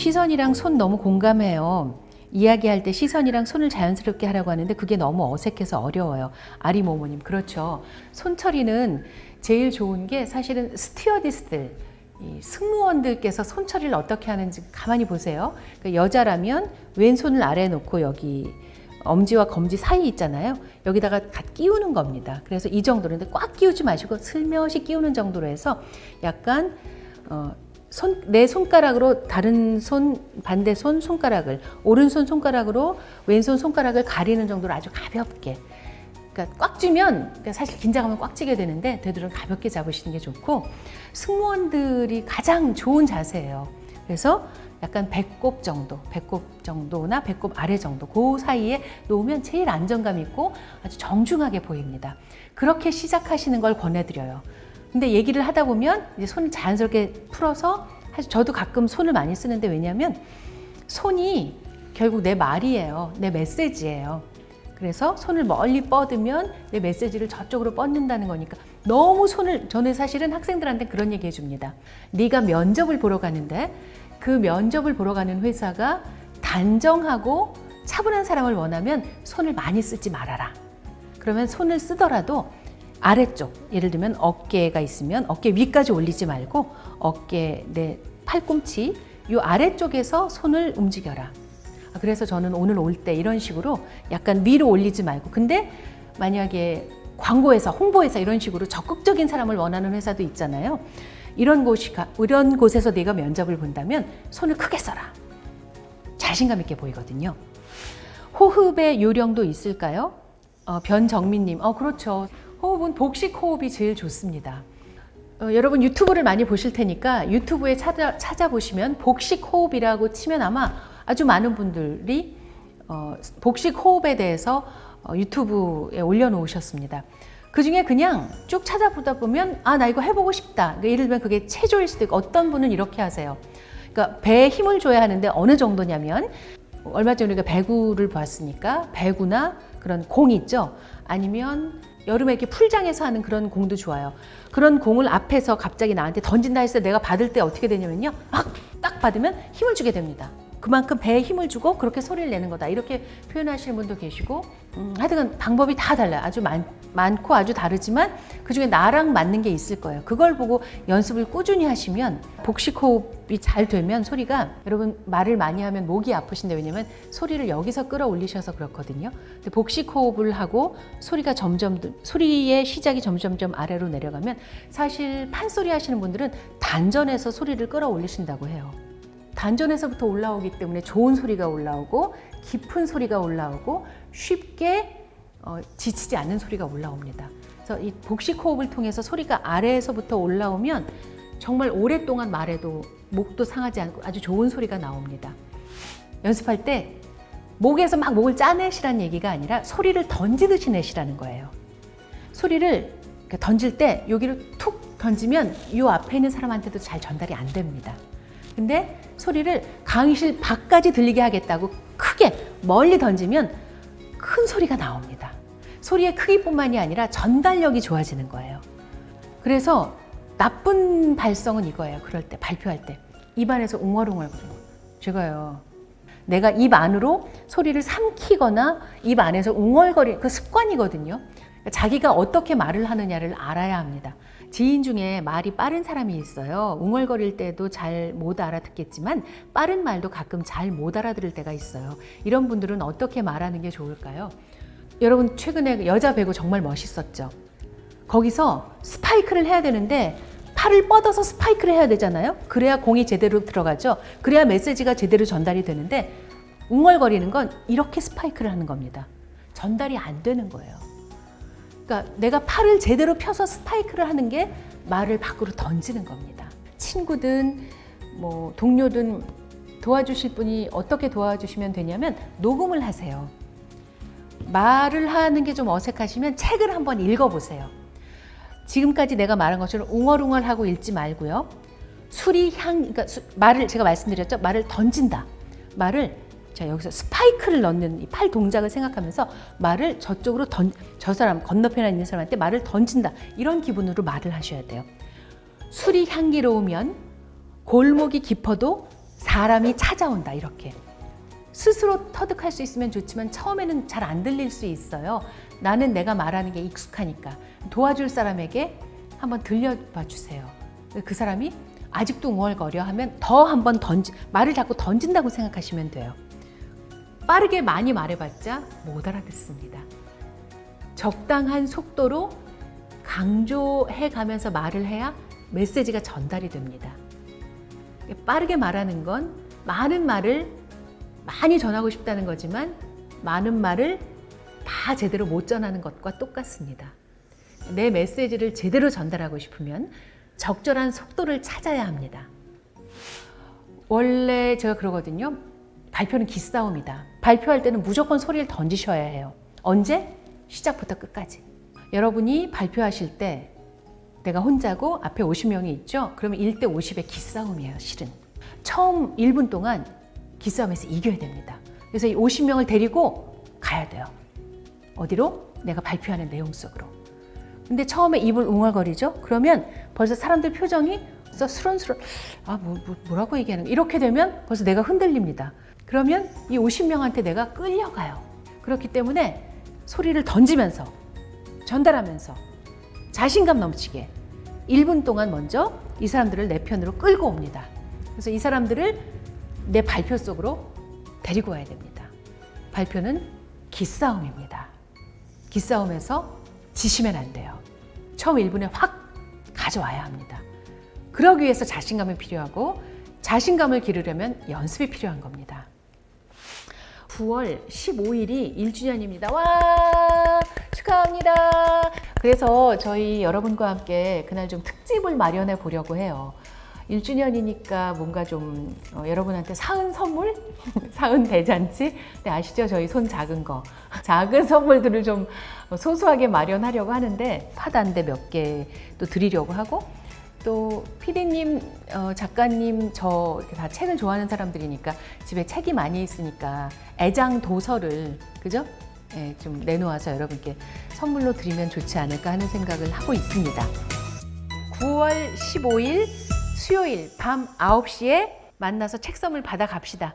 시선이랑 손 너무 공감해요. 이야기할 때 시선이랑 손을 자연스럽게 하라고 하는데 그게 너무 어색해서 어려워요. 아리모모님, 그렇죠. 손처리는 제일 좋은 게 사실은 스튜어디스들, 이 승무원들께서 손처리를 어떻게 하는지 가만히 보세요. 그러니까 여자라면 왼손을 아래에 놓고 여기 엄지와 검지 사이 있잖아요. 여기다가 다 끼우는 겁니다. 그래서 이 정도로, 근데 꽉 끼우지 마시고 슬며시 끼우는 정도로 해서 약간 내 손가락으로 다른 손, 반대 손 손가락을, 오른손 손가락으로 왼손 손가락을 가리는 정도로 아주 가볍게. 그러니까 꽉 쥐면 사실 긴장하면 꽉 쥐게 되는데 되도록 가볍게 잡으시는 게 좋고, 승무원들이 가장 좋은 자세예요. 그래서 약간 배꼽 정도나 배꼽 아래 정도 그 사이에 놓으면 제일 안정감 있고 아주 정중하게 보입니다. 그렇게 시작하시는 걸 권해드려요. 근데 얘기를 하다 보면 이제 손을 자연스럽게 풀어서, 저도 가끔 손을 많이 쓰는데, 왜냐하면 손이 결국 내 말이에요. 내 메시지예요. 그래서 손을 멀리 뻗으면 내 메시지를 저쪽으로 뻗는다는 거니까 너무 저는 사실은 학생들한테 그런 얘기 해줍니다. 네가 면접을 보러 가는데 그 면접을 보러 가는 회사가 단정하고 차분한 사람을 원하면 손을 많이 쓰지 말아라. 그러면 손을 쓰더라도 아래쪽, 예를 들면 어깨가 있으면 어깨 위까지 올리지 말고 어깨 내 팔꿈치 이 아래쪽에서 손을 움직여라. 그래서 저는 오늘 올 때 이런 식으로 약간 위로 올리지 말고, 근데 만약에 광고회사, 홍보회사 이런 식으로 적극적인 사람을 원하는 회사도 있잖아요. 이런 곳에서 내가 면접을 본다면 손을 크게 써라. 자신감 있게 보이거든요. 호흡의 요령도 있을까요? 변정민님, 그렇죠. 호흡은 복식 호흡이 제일 좋습니다. 여러분 유튜브를 많이 보실 테니까 유튜브에 찾아보시면 복식 호흡이라고 치면 아마 아주 많은 분들이 복식 호흡에 대해서 유튜브에 올려놓으셨습니다. 그 중에 그냥 쭉 찾아보다 보면 나 이거 해보고 싶다. 예를 들면 그게 체조일 수도 있고, 어떤 분은 이렇게 하세요. 그러니까 배에 힘을 줘야 하는데 어느 정도냐면, 얼마 전에 우리가 배구를 봤으니까 배구나 그런 공 있죠. 아니면 여름에 이렇게 풀장에서 하는 그런 공도 좋아요. 그런 공을 앞에서 갑자기 나한테 던진다 했을 때 내가 받을 때 어떻게 되냐면요. 딱 받으면 힘을 주게 됩니다. 그만큼 배에 힘을 주고 그렇게 소리를 내는 거다. 이렇게 표현하시는 분도 계시고, 하여튼 방법이 다 달라요. 아주 많고 아주 다르지만 그중에 나랑 맞는 게 있을 거예요. 그걸 보고 연습을 꾸준히 하시면, 복식 호흡이 잘 되면 소리가, 여러분 말을 많이 하면 목이 아프신데, 왜냐면 소리를 여기서 끌어올리셔서 그렇거든요. 근데 복식 호흡을 하고 소리의 시작이 점점점 아래로 내려가면, 사실 판소리 하시는 분들은 단전에서 소리를 끌어올리신다고 해요. 단전에서부터 올라오기 때문에 좋은 소리가 올라오고 깊은 소리가 올라오고 쉽게 지치지 않는 소리가 올라옵니다. 그래서 이 복식 호흡을 통해서 소리가 아래에서부터 올라오면 정말 오랫동안 말해도 목도 상하지 않고 아주 좋은 소리가 나옵니다. 연습할 때 목에서 막 목을 짜내시라는 얘기가 아니라 소리를 던지듯이 내시라는 거예요. 소리를 던질 때 여기를 툭 던지면 이 앞에 있는 사람한테도 잘 전달이 안 됩니다. 근데 소리를 강의실 밖까지 들리게 하겠다고 크게 멀리 던지면 큰 소리가 나옵니다. 소리의 크기뿐만이 아니라 전달력이 좋아지는 거예요. 그래서 나쁜 발성은 이거예요. 그럴 때, 발표할 때 입 안에서 웅얼웅얼 거리는 거. 제가요, 내가 입 안으로 소리를 삼키거나 입 안에서 웅얼거리는 그 습관이거든요. 자기가 어떻게 말을 하느냐를 알아야 합니다. 지인 중에 말이 빠른 사람이 있어요. 웅얼거릴 때도 잘 못 알아듣겠지만 빠른 말도 가끔 잘 못 알아들을 때가 있어요. 이런 분들은 어떻게 말하는 게 좋을까요? 여러분 최근에 여자 배구 정말 멋있었죠. 거기서 스파이크를 해야 되는데 팔을 뻗어서 스파이크를 해야 되잖아요. 그래야 공이 제대로 들어가죠. 그래야 메시지가 제대로 전달이 되는데, 웅얼거리는 건 이렇게 스파이크를 하는 겁니다. 전달이 안 되는 거예요. 그러니까 내가 팔을 제대로 펴서 스파이크를 하는 게 말을 밖으로 던지는 겁니다. 친구든 뭐 동료든 도와주실 분이 어떻게 도와주시면 되냐면, 녹음을 하세요. 말을 하는 게 좀 어색하시면 책을 한번 읽어보세요. 지금까지 내가 말한 것처럼 웅얼웅얼하고 읽지 말고요. 그러니까 말을, 제가 말씀드렸죠. 말을 던진다. 자, 여기서 스파이크를 넣는 이 팔 동작을 생각하면서 말을 저쪽으로 저 사람 건너편에 있는 사람한테 말을 던진다. 이런 기분으로 말을 하셔야 돼요. 술이 향기로우면 골목이 깊어도 사람이 찾아온다 이렇게. 스스로 터득할 수 있으면 좋지만 처음에는 잘 안 들릴 수 있어요. 나는 내가 말하는 게 익숙하니까. 도와줄 사람에게 한번 들려봐 주세요. 그 사람이 아직도 웅얼거려 하면 더 한번 말을 자꾸 던진다고 생각하시면 돼요. 빠르게 많이 말해봤자 못 알아듣습니다. 적당한 속도로 강조해 가면서 말을 해야 메시지가 전달이 됩니다. 빠르게 말하는 건 많은 말을 많이 전하고 싶다는 거지만 많은 말을 다 제대로 못 전하는 것과 똑같습니다. 내 메시지를 제대로 전달하고 싶으면 적절한 속도를 찾아야 합니다. 원래 제가 그러거든요. 발표는 기싸움이다. 발표할 때는 무조건 소리를 던지셔야 해요. 언제? 시작부터 끝까지. 여러분이 발표하실 때 내가 혼자고 앞에 50명이 있죠? 그러면 1대 50의 기싸움이에요, 실은. 처음 1분 동안 기싸움에서 이겨야 됩니다. 그래서 이 50명을 데리고 가야 돼요. 어디로? 내가 발표하는 내용 속으로. 근데 처음에 입을 웅얼거리죠? 그러면 벌써 사람들 표정이 수런수런, 뭐라고 얘기하는 거야? 이렇게 되면 벌써 내가 흔들립니다. 그러면 이 50명한테 내가 끌려가요. 그렇기 때문에 소리를 던지면서, 전달하면서 자신감 넘치게 1분 동안 먼저 이 사람들을 내 편으로 끌고 옵니다. 그래서 이 사람들을 내 발표 속으로 데리고 와야 됩니다. 발표는 기싸움입니다. 기싸움에서 지시면 안 돼요. 처음 1분에 확 가져와야 합니다. 그러기 위해서 자신감이 필요하고 자신감을 기르려면 연습이 필요한 겁니다. 9월 15일이 1주년입니다. 와, 축하합니다. 그래서 저희 여러분과 함께 그날 좀 특집을 마련해 보려고 해요. 1주년이니까 뭔가 좀 여러분한테 사은 선물? 사은 대잔치? 네, 아시죠? 저희 손 작은 거. 작은 선물들을 좀 소소하게 마련하려고 하는데 파단대 몇 개 또 드리려고 하고 또 PD님, 작가님 저 다 책을 좋아하는 사람들이니까 집에 책이 많이 있으니까 애장 도서를 그죠? 네, 좀 내놓아서 여러분께 선물로 드리면 좋지 않을까 하는 생각을 하고 있습니다. 9월 15일 수요일 밤 9시에 만나서 책 선물 받아 갑시다.